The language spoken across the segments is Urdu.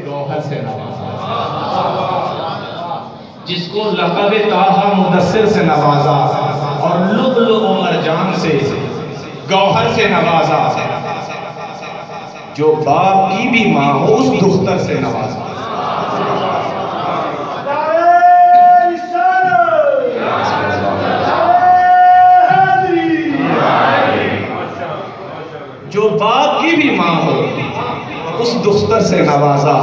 گوہر سے نوازا، جس کو لقب طٰہٰ مدثر سے نوازا اور لؤلؤ و مرجان سے گوہر سے نوازا، جو باپ کی بھی ماں ہو اس دختر سے نوازا، جو باپ کی بھی ماں ہو اس دختر سے نوازا،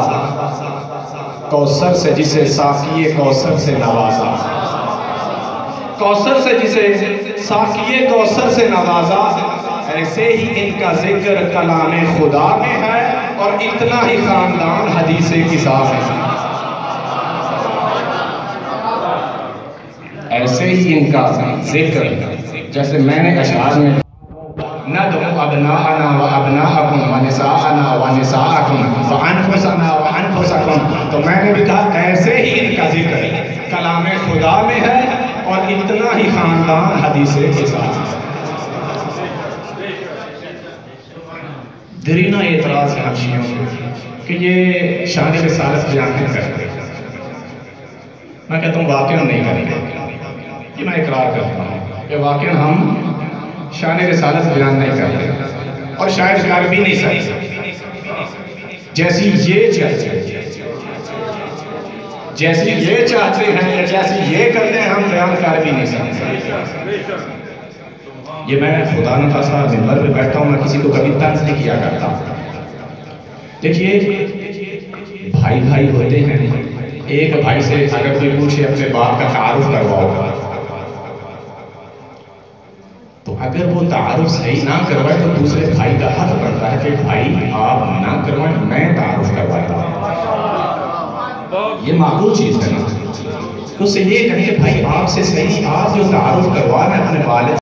کوثر سے جسے ساقی کوثر سے نوازا، کوثر سے جسے ساقی کوثر سے نوازا، ایسے ہی ان کا ذکر کلام خدا میں ہے اور اتنا ہی خاندان حدیث کسا ہے، ایسے ہی ان کا ذکر جیسے میں نے اشعار میں ندعو ابناءنا و ابناءکم و نساءنا و نساءکم و انفسنا و انفسکم، تو میں نے بھی کہا ایسے ہی ان کا ذکر کلام خدا میں ہے اور اتنا ہی خاندان حدیث کسا ہے۔ درینہ اعتراض ہے حنفیوں کہ یہ شان رسالت بیان نہیں کرتے، میں کہتا ہوں واقعا نہیں کرتے، یہ میں اقرار کرتا ہوں کہ واقعا ہم شان رسالت بیان نہیں کرتے اور شاید کر بھی نہیں سکتے، جیسی یہ چاہتے ہیں یا جیسی یہ کرتے ہیں ہم بیان کر بھی نہیں سکتے۔ یہ میں خدا نخواستہ منبر پہ بیٹھتا ہوں، میں کسی کو کبھی طنز نہیں کیا کرتا۔ دیکھیے بھائی بھائی ہوتے ہیں، ایک بھائی سے اگر کوئی پوچھے اپنے باپ کا تعارف کرواؤ، تو اگر وہ تعارف صحیح نہ کروائے تو دوسرے بھائی کا حق بنتا ہے کہ بھائی آپ نہ کروائیں، میں تعارف کرواتا ہوں۔ یہ معقول چیز ہے نا، تو اس سے یہ کہیں کہ بھائی آپ سے صحیح، آپ جو تعارف کروا رہے ہیں اپنے والد